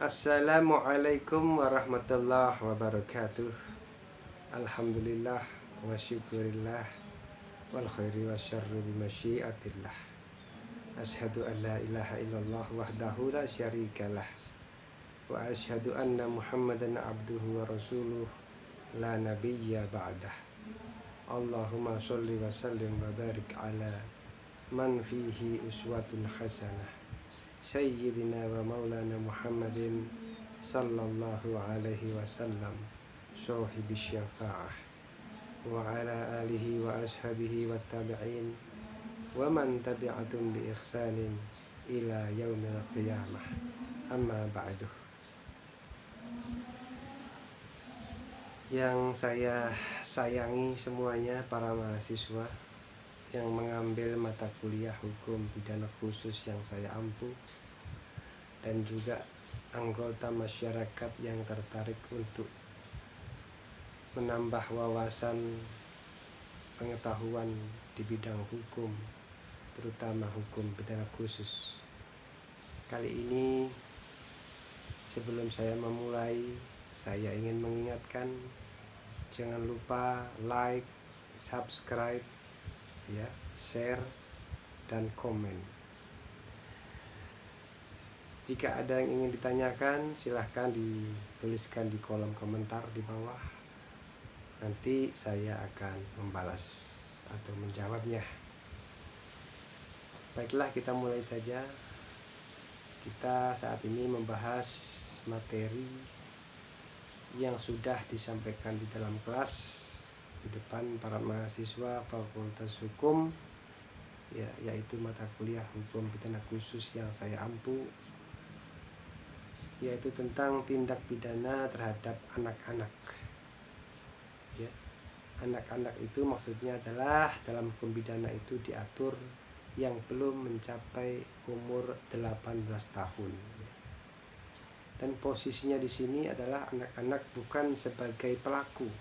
Assalamualaikum warahmatullahi wabarakatuh. Alhamdulillah wa syukurillah wal khairi wa syarri bimasyiatillah. Ashhadu an la ilaha illallah wahdahu la syarikalah wa ashhadu anna Muhammadan abduhu wa rasuluh la nabiyya ba'dah. Allahumma sholli wa sallim wa barik ala man fihi uswatun hasanah Sayyidina wa maulana Muhammadin sallallahu alaihi wasallam sahibi syafa'ah wa ala alihi wa ashabihi wa tabi'in wa man tabi'atum bi ihsanin ila yaumil qiyamah, amma ba'du. Yang saya sayangi semuanya, para mahasiswa yang mengambil mata kuliah hukum pidana khusus yang saya ampu, dan juga anggota masyarakat yang tertarik untuk menambah wawasan pengetahuan di bidang hukum, terutama hukum pidana khusus. Kali ini sebelum saya memulai, saya ingin mengingatkan, jangan lupa like, subscribe, ya, share dan komen. Jika ada yang ingin ditanyakan, silahkan dituliskan di kolom komentar di bawah. Nanti saya akan membalas atau menjawabnya. Baiklah, kita mulai saja. Kita saat ini membahas materi yang sudah disampaikan di dalam kelas di depan para mahasiswa Fakultas Hukum, ya, yaitu mata kuliah hukum pidana khusus yang saya ampu, yaitu tentang tindak pidana terhadap anak-anak. Ya, anak-anak itu maksudnya adalah dalam hukum pidana itu diatur yang belum mencapai umur 18 tahun. Dan posisinya di sini adalah anak-anak bukan sebagai pelaku,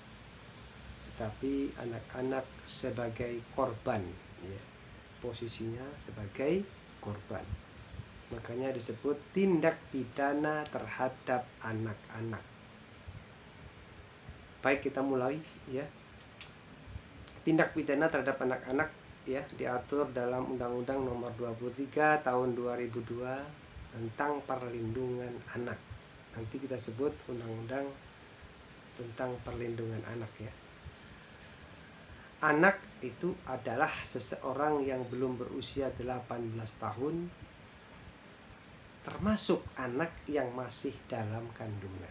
tapi anak-anak sebagai korban, ya. Posisinya sebagai korban. Makanya disebut tindak pidana terhadap anak-anak. Baik, kita mulai, ya. Tindak pidana terhadap anak-anak, ya, diatur dalam Undang-Undang Nomor 23 Tahun 2002 tentang perlindungan anak. Nanti kita sebut Undang-Undang tentang perlindungan anak, ya. Anak itu adalah seseorang yang belum berusia 18 tahun, termasuk anak yang masih dalam kandungan.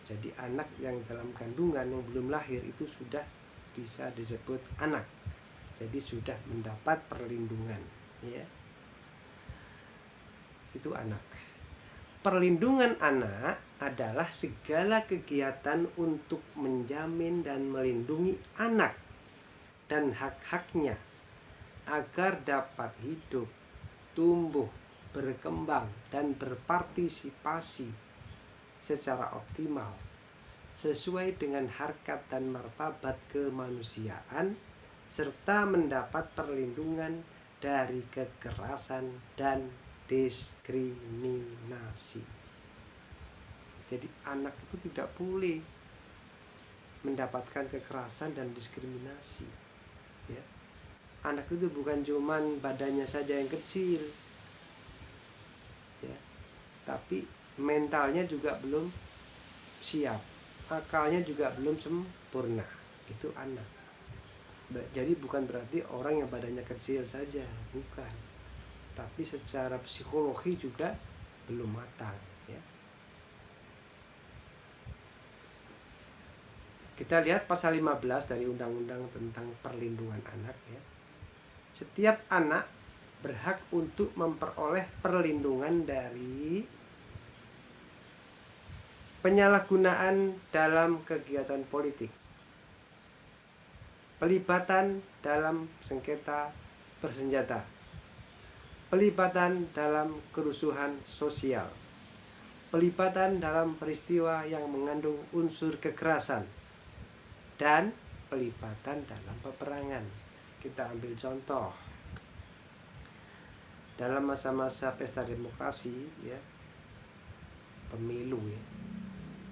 Jadi anak yang dalam kandungan yang belum lahir itu sudah bisa disebut anak. Jadi sudah mendapat perlindungan, ya. Itu anak. Perlindungan anak adalah segala kegiatan untuk menjamin dan melindungi anak dan hak-haknya agar dapat hidup, tumbuh, berkembang, dan berpartisipasi secara optimal sesuai dengan harkat dan martabat kemanusiaan, serta mendapat perlindungan dari kekerasan dan diskriminasi. Jadi anak itu tidak boleh mendapatkan kekerasan dan diskriminasi, ya. Anak itu bukan cuman badannya saja yang kecil, ya, tapi mentalnya juga belum siap, akalnya juga belum sempurna. Itu anak. Jadi bukan berarti orang yang badannya kecil saja, bukan, tapi secara psikologi juga belum matang, ya. Kita lihat pasal 15 dari Undang-Undang tentang perlindungan anak, ya. Setiap anak berhak untuk memperoleh perlindungan dari penyalahgunaan dalam kegiatan politik, pelibatan dalam sengketa bersenjata, pelibatan dalam kerusuhan sosial, pelibatan dalam peristiwa yang mengandung unsur kekerasan, dan pelibatan dalam peperangan. Kita ambil contoh dalam masa-masa pesta demokrasi, ya, pemilu ya.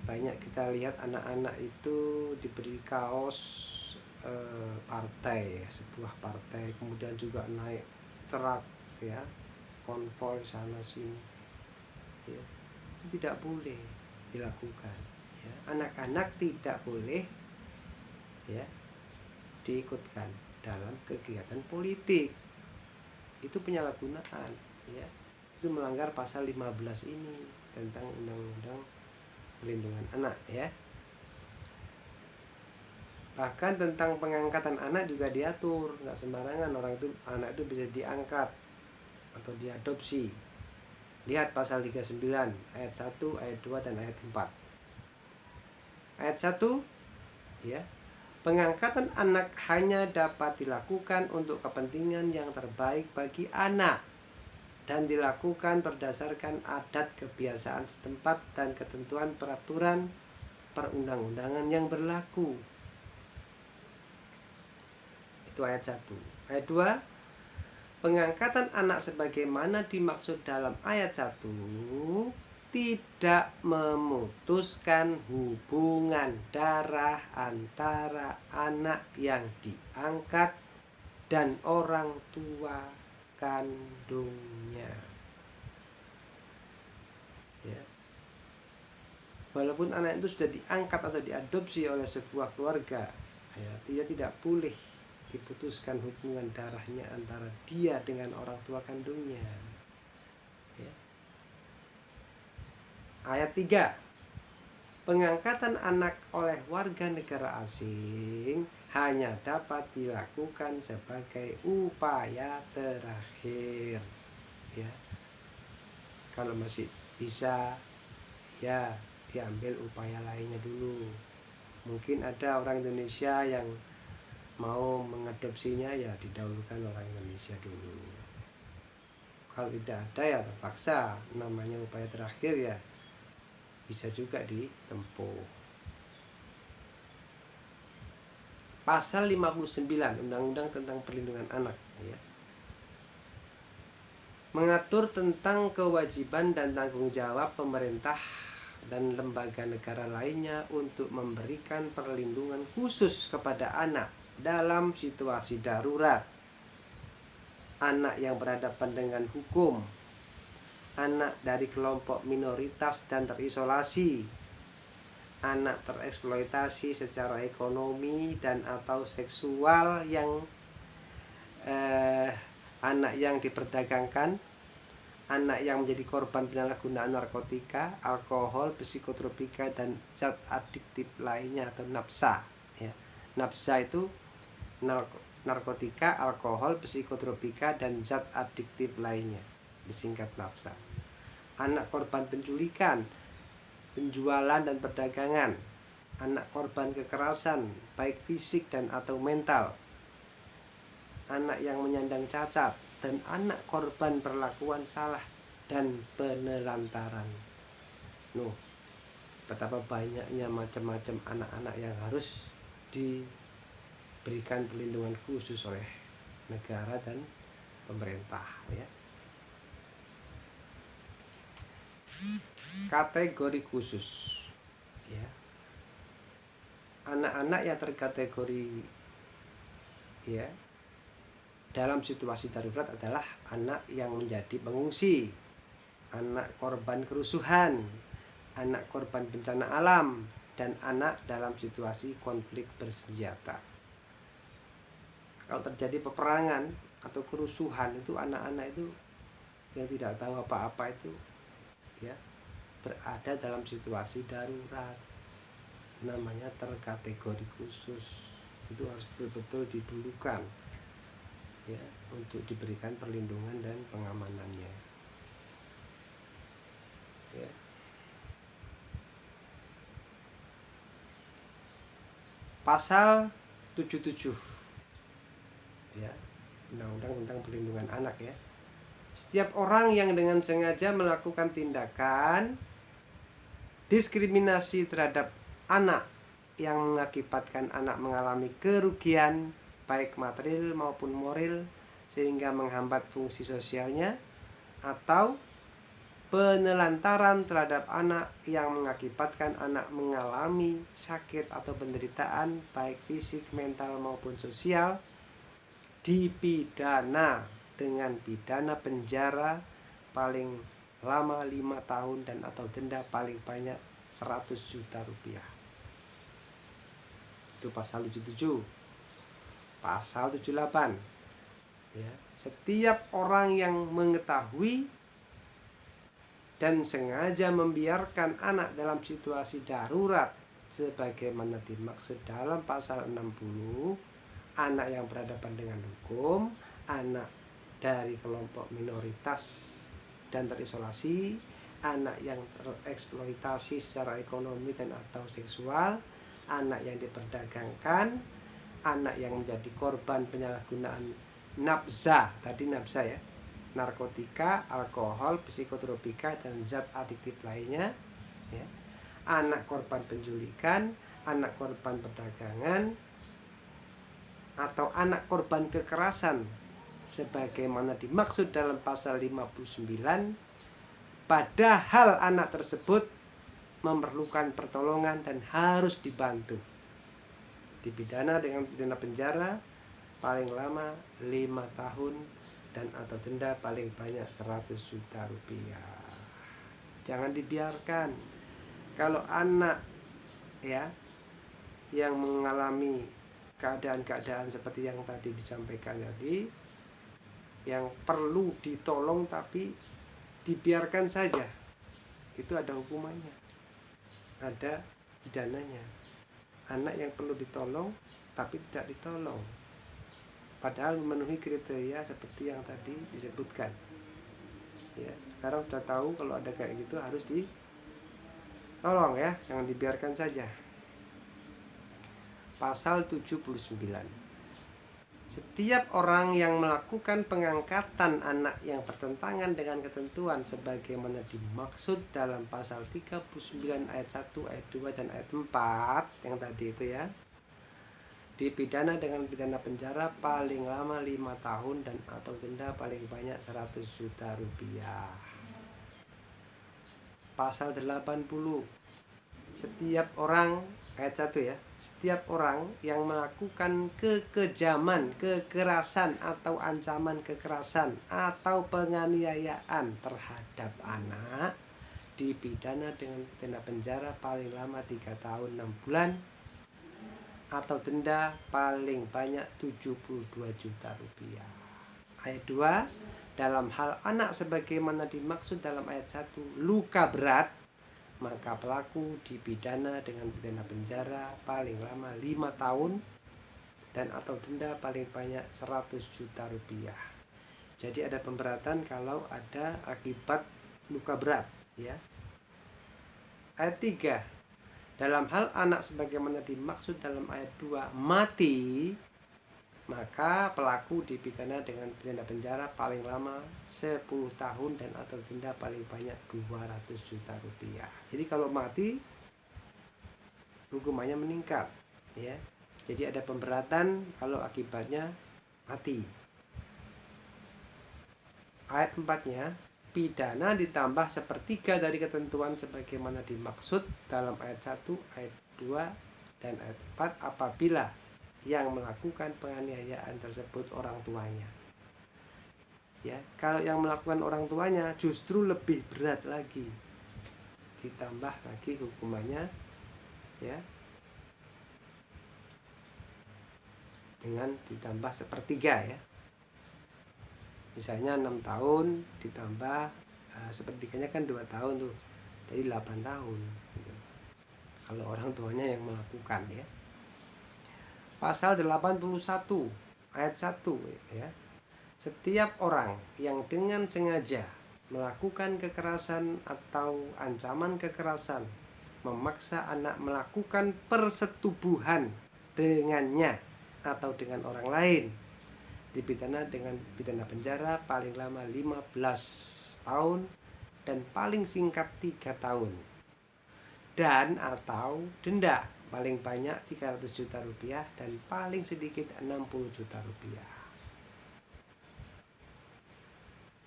Banyak kita lihat anak-anak itu diberi kaos partai ya, sebuah partai, kemudian juga naik truk ya, konvoy sana sini ya. Itu tidak boleh dilakukan ya. Anak-anak tidak boleh ya diikutkan dalam kegiatan politik. Itu penyalahgunaan ya. Itu melanggar pasal 15 ini tentang Undang-Undang Perlindungan Anak ya. Bahkan tentang pengangkatan anak juga diatur, nggak sembarangan anak itu bisa diangkat atau diadopsi. Lihat pasal 39 ayat 1, ayat 2 dan ayat 4. Ayat 1 ya. Pengangkatan anak hanya dapat dilakukan untuk kepentingan yang terbaik bagi anak dan dilakukan berdasarkan adat kebiasaan setempat dan ketentuan peraturan perundang-undangan yang berlaku. Itu ayat 1. Ayat 2, pengangkatan anak sebagaimana dimaksud dalam ayat 1 tidak memutuskan hubungan darah antara anak yang diangkat dan orang tua kandungnya ya. Walaupun anak itu sudah diangkat atau diadopsi oleh sebuah keluarga ya, dia tidak boleh diputuskan hubungan darahnya antara dia dengan orang tua kandungnya ya. Ayat 3, pengangkatan anak oleh warga negara asing hanya dapat dilakukan sebagai upaya terakhir ya. Kalau masih bisa ya diambil upaya lainnya dulu. Mungkin ada orang Indonesia yang mau mengadopsinya, ya didahulukan orang Indonesia dulu. Kalau tidak ada ya terpaksa, namanya upaya terakhir ya bisa juga ditempuh. Pasal 59 Undang-Undang tentang Perlindungan Anak ya, mengatur tentang kewajiban dan tanggung jawab pemerintah dan lembaga negara lainnya untuk memberikan perlindungan khusus kepada anak dalam situasi darurat, anak yang berhadapan dengan hukum, anak dari kelompok minoritas dan terisolasi, anak tereksploitasi secara ekonomi dan atau seksual, anak yang diperdagangkan, anak yang menjadi korban penyalahgunaan narkotika, alkohol, psikotropika dan zat adiktif lainnya atau nafsa ya. Nafsa itu narkotika, alkohol, psikotropika dan zat adiktif lainnya, disingkat nafsa. Anak korban penculikan, penjualan dan perdagangan, anak korban kekerasan baik fisik dan atau mental, anak yang menyandang cacat, dan anak korban perlakuan salah dan penelantaran. Betapa banyaknya macam-macam anak-anak yang harus diberikan perlindungan khusus oleh negara dan pemerintah ya. Kategori khusus ya. Anak-anak yang terkategori ya dalam situasi darurat adalah anak yang menjadi pengungsi, anak korban kerusuhan, anak korban bencana alam, dan anak dalam situasi konflik bersenjata. Kalau terjadi peperangan atau kerusuhan, itu anak-anak itu yang tidak tahu apa-apa itu ya berada dalam situasi darurat, namanya terkategori khusus. Itu harus betul-betul didulukan ya untuk diberikan perlindungan dan pengamanannya ya. Pasal 77 ya, Undang-Undang tentang Perlindungan Anak ya. Setiap orang yang dengan sengaja melakukan tindakan diskriminasi terhadap anak yang mengakibatkan anak mengalami kerugian baik material maupun moral sehingga menghambat fungsi sosialnya, atau penelantaran terhadap anak yang mengakibatkan anak mengalami sakit atau penderitaan baik fisik, mental maupun sosial dipidana dengan pidana penjara paling lama 5 tahun dan atau denda paling banyak 100 juta rupiah. Itu pasal 77. Pasal 78 ya, setiap orang yang mengetahui dan sengaja membiarkan anak dalam situasi darurat sebagaimana dimaksud dalam pasal 60, anak yang berhadapan dengan hukum, anak dari kelompok minoritas dan terisolasi, anak yang tereksploitasi secara ekonomi dan atau seksual, anak yang diperdagangkan, anak yang menjadi korban penyalahgunaan nafza, tadi nafza ya, narkotika, alkohol, psikotropika dan zat adiktif lainnya ya. Anak korban penculikan, anak korban perdagangan, atau anak korban kekerasan sebagaimana dimaksud dalam pasal 59, padahal anak tersebut memerlukan pertolongan dan harus dibantu, dipidana dengan pidana penjara paling lama 5 tahun dan atau denda paling banyak 100 juta rupiah. Jangan dibiarkan kalau anak ya yang mengalami keadaan-keadaan seperti yang tadi disampaikan tadi, yang perlu ditolong tapi dibiarkan saja, itu ada hukumannya, ada pidananya. Anak yang perlu ditolong tapi tidak ditolong, padahal memenuhi kriteria seperti yang tadi disebutkan ya. Sekarang sudah tahu kalau ada kayak gitu harus ditolong ya, jangan dibiarkan saja. Pasal 79, setiap orang yang melakukan pengangkatan anak yang bertentangan dengan ketentuan sebagaimana dimaksud dalam pasal 39 ayat 1, ayat 2 dan ayat 4 yang tadi itu ya, dipidana dengan pidana penjara paling lama 5 tahun dan atau denda paling banyak 100 juta rupiah. Pasal 80, setiap orang, ayat 1 ya, setiap orang yang melakukan kekejaman, kekerasan atau ancaman kekerasan atau penganiayaan terhadap anak dipidana dengan pidana penjara paling lama 3 tahun 6 bulan atau denda paling banyak 72 juta rupiah. Ayat 2, dalam hal anak sebagaimana dimaksud dalam ayat 1 luka berat, maka pelaku dipidana dengan pidana penjara paling lama 5 tahun dan atau denda paling banyak 100 juta rupiah. Jadi ada pemberatan kalau ada akibat luka berat ya. Ayat 3, dalam hal anak sebagaimana dimaksud dalam ayat 2 mati, maka pelaku dipidana dengan pidana penjara paling lama 10 tahun dan atau denda paling banyak 200 juta rupiah. Jadi kalau mati hukumannya meningkat ya. Jadi ada pemberatan kalau akibatnya mati. Ayat 4-nya, pidana ditambah sepertiga dari ketentuan sebagaimana dimaksud dalam ayat 1, ayat 2 dan ayat 4 apabila yang melakukan penganiayaan tersebut orang tuanya. Ya, kalau yang melakukan orang tuanya justru lebih berat lagi, ditambah lagi hukumannya ya, dengan ditambah sepertiga ya. Misalnya 6 tahun ditambah sepertiganya kan 2 tahun tuh, jadi 8 tahun gitu. Kalau orang tuanya yang melakukan ya. Pasal 81 ayat 1 ya. Setiap orang yang dengan sengaja melakukan kekerasan atau ancaman kekerasan, memaksa anak melakukan persetubuhan dengannya atau dengan orang lain, dipidana dengan pidana penjara paling lama 15 tahun dan paling singkat 3 tahun dan atau denda paling banyak 300 juta rupiah dan paling sedikit 60 juta rupiah.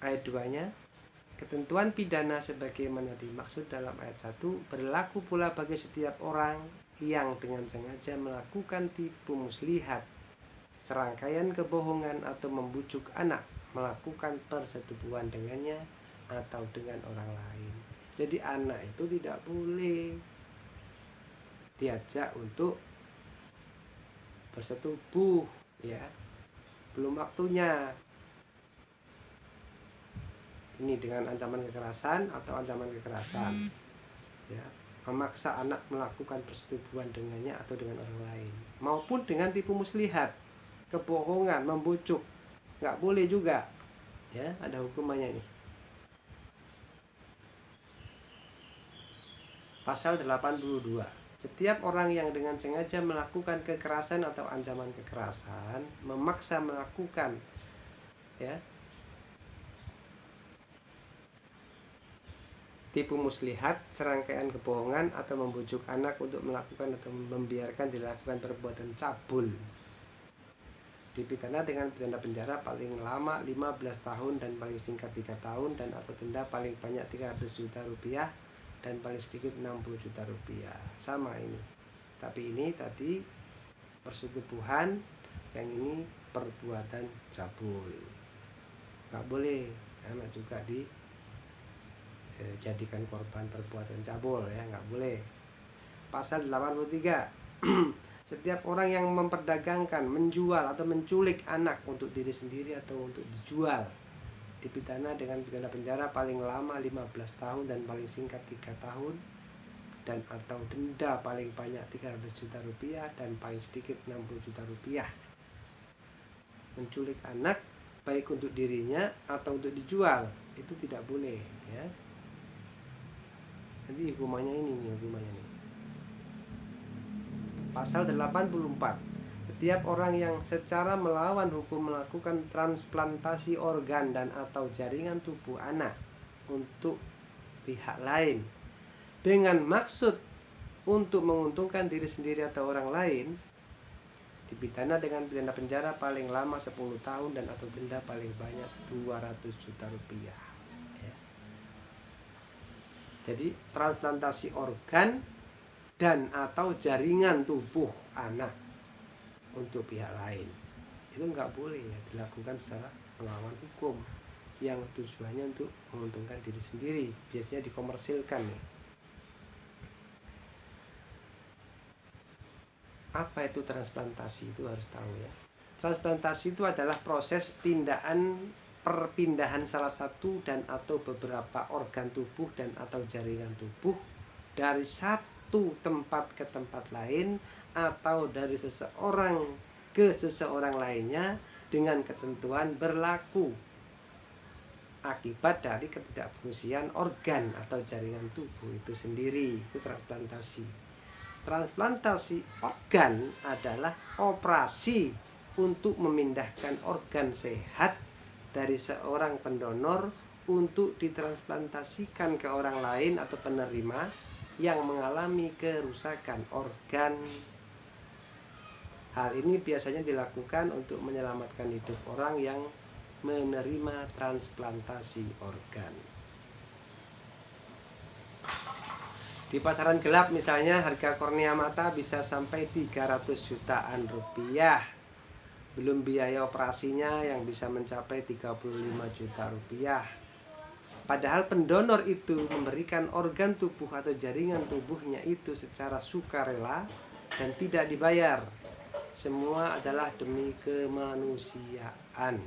Ayat 2-nya, Ketentuan pidana sebagaimana dimaksud dalam ayat 1 berlaku pula bagi setiap orang yang dengan sengaja melakukan tipu muslihat, serangkaian kebohongan atau membujuk anak melakukan persetubuhan dengannya atau dengan orang lain. Jadi anak itu tidak boleh diajak untuk bersetubuh, ya, belum waktunya. Ini dengan ancaman kekerasan atau ancaman kekerasan, ya, memaksa anak melakukan persetubuhan dengannya atau dengan orang lain, maupun dengan tipu muslihat, kebohongan, membujuk, nggak boleh juga, ya, ada hukumannya nih. Pasal 82. Setiap orang yang dengan sengaja melakukan kekerasan atau ancaman kekerasan, memaksa melakukan, ya, tipu muslihat, serangkaian kebohongan atau membujuk anak untuk melakukan atau membiarkan dilakukan perbuatan cabul, dipidana dengan pidana penjara paling lama 15 tahun dan paling singkat 3 tahun dan atau denda paling banyak 300 juta rupiah dan paling sedikit 60 juta rupiah. Sama ini. Tapi ini tadi persetubuhan, yang ini perbuatan cabul. Nggak boleh anak juga jadikan korban perbuatan cabul, ya, nggak boleh. Pasal 83. Setiap orang yang memperdagangkan, menjual atau menculik anak untuk diri sendiri atau untuk dijual, dipidana dengan pidana penjara paling lama 15 tahun dan paling singkat 3 tahun dan atau denda paling banyak 300 juta rupiah dan paling sedikit 60 juta rupiah. Menculik anak baik untuk dirinya atau untuk dijual itu tidak boleh, ya. Jadi hukumannya ini nih, hukumannya nih. Pasal 84. Setiap orang yang secara melawan hukum melakukan transplantasi organ dan atau jaringan tubuh anak untuk pihak lain dengan maksud untuk menguntungkan diri sendiri atau orang lain, dipidana dengan pidana penjara paling lama 10 tahun dan atau denda paling banyak 200 juta rupiah. Jadi transplantasi organ dan atau jaringan tubuh anak untuk pihak lain itu nggak boleh, ya, dilakukan secara melawan hukum yang tujuannya untuk menguntungkan diri sendiri, biasanya dikomersilkan nih. Apa itu transplantasi? Itu harus tahu, ya. Transplantasi itu adalah proses tindakan perpindahan salah satu dan atau beberapa organ tubuh dan atau jaringan tubuh dari satu tempat ke tempat lain atau dari seseorang ke seseorang lainnya dengan ketentuan berlaku akibat dari ketidakfungsian organ atau jaringan tubuh itu sendiri. Itu transplantasi. Transplantasi organ adalah operasi untuk memindahkan organ sehat dari seorang pendonor untuk ditransplantasikan ke orang lain atau penerima yang mengalami kerusakan organ. Hal ini biasanya dilakukan untuk menyelamatkan hidup orang yang menerima transplantasi organ. Di pasaran gelap misalnya harga kornea mata bisa sampai 300 jutaan rupiah. Belum biaya operasinya yang bisa mencapai 35 juta rupiah. Padahal pendonor itu memberikan organ tubuh atau jaringan tubuhnya itu secara sukarela dan tidak dibayar. Semua adalah demi kemanusiaan.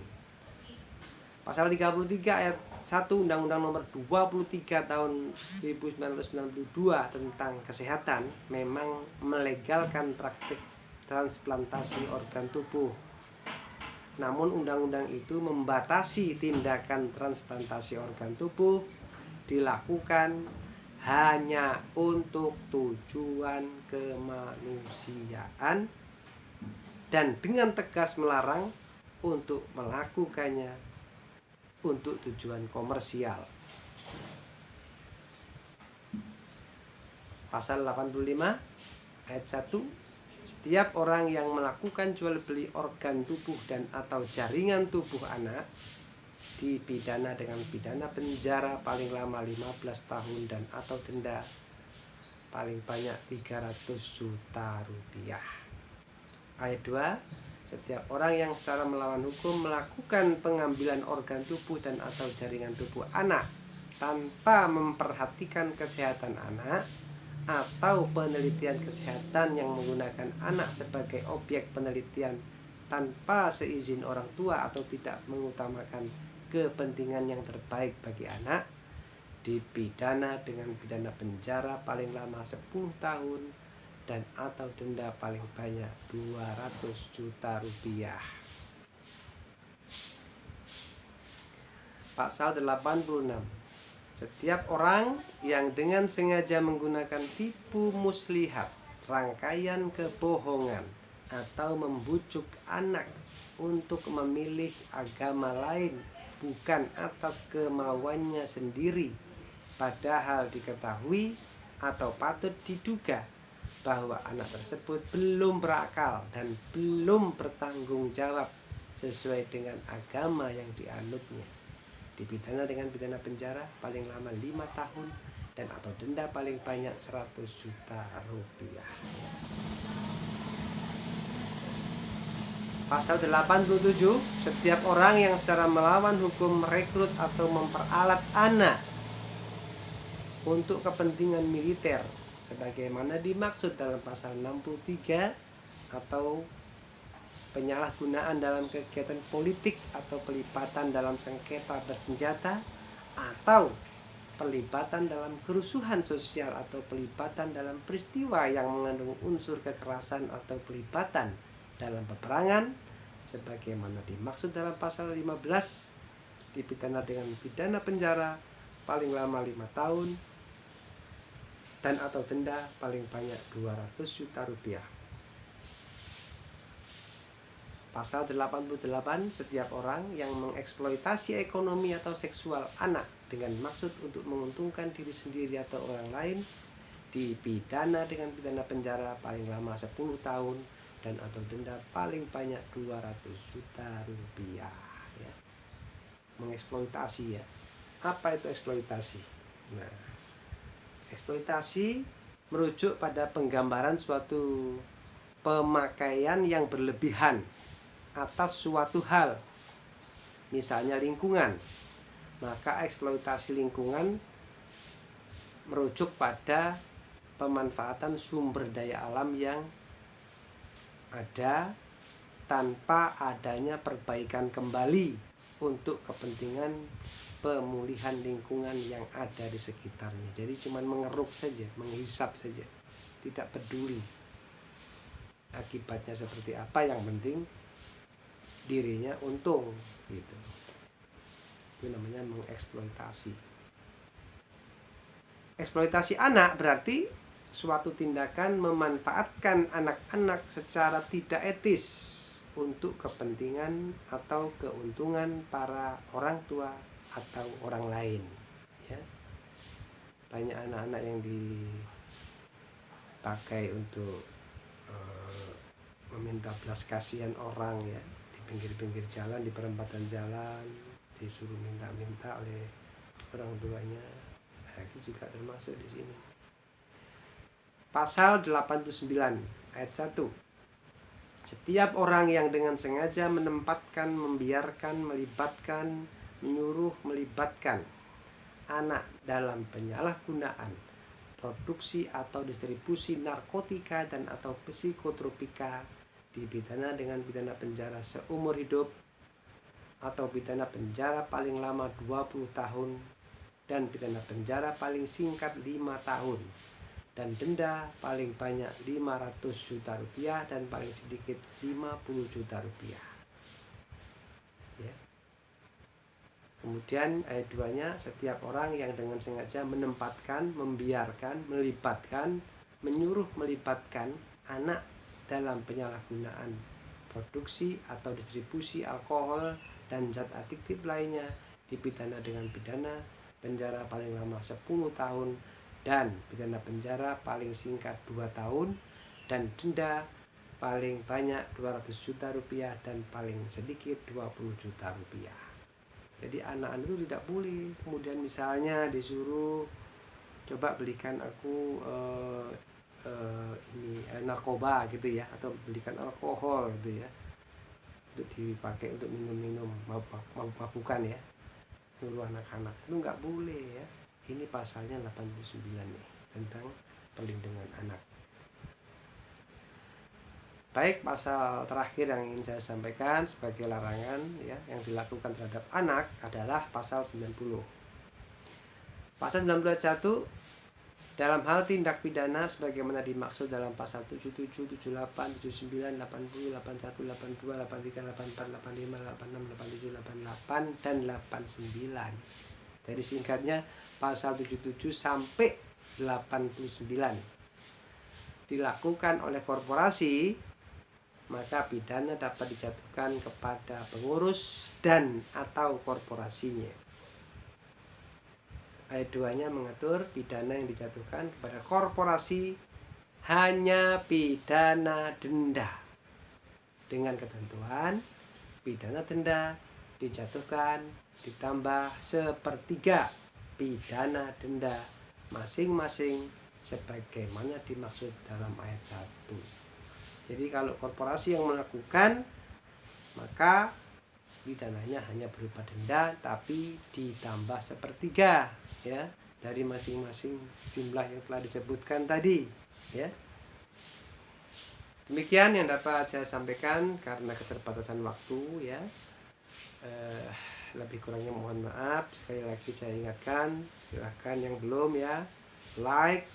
Pasal 33 ayat 1 Undang-Undang Nomor 23 tahun 1992 tentang kesehatan memang melegalkan praktik transplantasi organ tubuh. Namun undang-undang itu membatasi tindakan transplantasi organ tubuh dilakukan hanya untuk tujuan kemanusiaan dan dengan tegas melarang untuk melakukannya untuk tujuan komersial. Pasal 85 ayat 1. Setiap orang yang melakukan jual beli organ tubuh dan atau jaringan tubuh anak dipidana dengan pidana penjara paling lama 15 tahun dan atau denda paling banyak 300 juta rupiah. Ayat 2, setiap orang yang secara melawan hukum melakukan pengambilan organ tubuh dan atau jaringan tubuh anak tanpa memperhatikan kesehatan anak atau penelitian kesehatan yang menggunakan anak sebagai objek penelitian tanpa seizin orang tua atau tidak mengutamakan kepentingan yang terbaik bagi anak, dipidana dengan pidana penjara paling lama 10 tahun dan atau denda paling banyak 200 juta rupiah. Pasal 86. Setiap orang yang dengan sengaja menggunakan tipu muslihat, rangkaian kebohongan, atau membujuk anak untuk memilih agama lain bukan atas kemauannya sendiri, padahal diketahui atau patut diduga bahwa anak tersebut belum berakal dan belum bertanggung jawab sesuai dengan agama yang dianutnya, dipidana dengan pidana penjara paling lama 5 tahun dan atau denda paling banyak 100 juta rupiah. Pasal 87, setiap orang yang secara melawan hukum merekrut atau memperalat anak untuk kepentingan militer sebagaimana dimaksud dalam pasal 63 atau penyalahgunaan dalam kegiatan politik atau pelibatan dalam sengketa bersenjata atau pelibatan dalam kerusuhan sosial atau pelibatan dalam peristiwa yang mengandung unsur kekerasan atau pelibatan dalam peperangan sebagaimana dimaksud dalam pasal 15, dipidana dengan pidana penjara paling lama 5 tahun dan atau denda paling banyak 200 juta rupiah. Pasal 88, setiap orang yang mengeksploitasi ekonomi atau seksual anak dengan maksud untuk menguntungkan diri sendiri atau orang lain, dipidana dengan pidana penjara paling lama 10 tahun dan atau denda paling banyak 200 juta rupiah. Ya. Mengeksploitasi ya. Apa itu eksploitasi? Nah, eksploitasi merujuk pada penggambaran suatu pemakaian yang berlebihan atas suatu hal, misalnya lingkungan. Maka eksploitasi lingkungan merujuk pada pemanfaatan sumber daya alam yang ada tanpa adanya perbaikan kembali untuk kepentingan pemulihan lingkungan yang ada di sekitarnya. Jadi cuma mengeruk saja, menghisap saja, tidak peduli akibatnya seperti apa, yang penting dirinya untung gitu. Itu namanya mengeksploitasi. Eksploitasi anak berarti suatu tindakan memanfaatkan anak-anak secara tidak etis untuk kepentingan atau keuntungan para orang tua atau orang lain. Ya. Banyak anak-anak yang dipakai untuk meminta belas kasihan orang ya, di pinggir-pinggir jalan, di perempatan jalan, disuruh minta-minta oleh orang tuanya. Nah, itu juga termasuk di sini. Pasal 89 ayat 1. Setiap orang yang dengan sengaja menempatkan, membiarkan, melibatkan, menyuruh melibatkan anak dalam penyalahgunaan, produksi atau distribusi narkotika dan atau psikotropika, dipidana dengan pidana penjara seumur hidup atau pidana penjara paling lama 20 tahun dan pidana penjara paling singkat 5 tahun dan denda paling banyak 500 juta rupiah dan paling sedikit 50 juta rupiah. Ya. Kemudian ayat 2-nya, setiap orang yang dengan sengaja menempatkan, membiarkan, melibatkan, menyuruh melibatkan anak dalam penyalahgunaan produksi atau distribusi alkohol dan zat adiktif lainnya, dipidana dengan pidana penjara paling lama 10 tahun dan pidana penjara paling singkat 2 tahun dan denda paling banyak 200 juta rupiah dan paling sedikit 20 juta rupiah. Jadi anak-anak itu tidak boleh kemudian misalnya disuruh coba belikan aku narkoba gitu ya, atau belikan alkohol gitu ya, untuk dipakai untuk minum-minum mabuk-mabukan ya, nyuruh anak-anak itu nggak boleh ya. Ini pasalnya 89 nih tentang perlindungan anak. Baik, pasal terakhir yang ingin saya sampaikan sebagai larangan ya yang dilakukan terhadap anak adalah pasal 90. Pasal 91, dalam hal tindak pidana sebagaimana dimaksud dalam pasal 77, 78, 79, 80, 81, 82, 83, 84, 85, 86, 87, 88 dan 89. Jadi singkatnya pasal 77 sampai 89 dilakukan oleh korporasi, maka pidana dapat dijatuhkan kepada pengurus dan atau korporasinya. Ayat 2-nya mengatur pidana yang dijatuhkan kepada korporasi hanya pidana denda. Dengan ketentuan pidana denda dijatuhkan ditambah 1/3 pidana denda masing-masing sebagaimana dimaksud dalam ayat 1. Jadi kalau korporasi yang melakukan, maka pidananya hanya berupa denda tapi ditambah 1/3 ya dari masing-masing jumlah yang telah disebutkan tadi ya. Demikian yang dapat saya sampaikan karena keterbatasan waktu ya. Lebih kurangnya mohon maaf. Sekali lagi saya ingatkan, silahkan yang belum ya, like,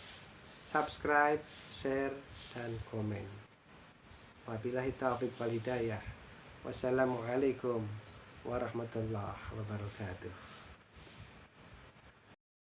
subscribe, share, dan komen. Wabillahi taufiq wal hidayah. Wassalamualaikum warahmatullahi wabarakatuh.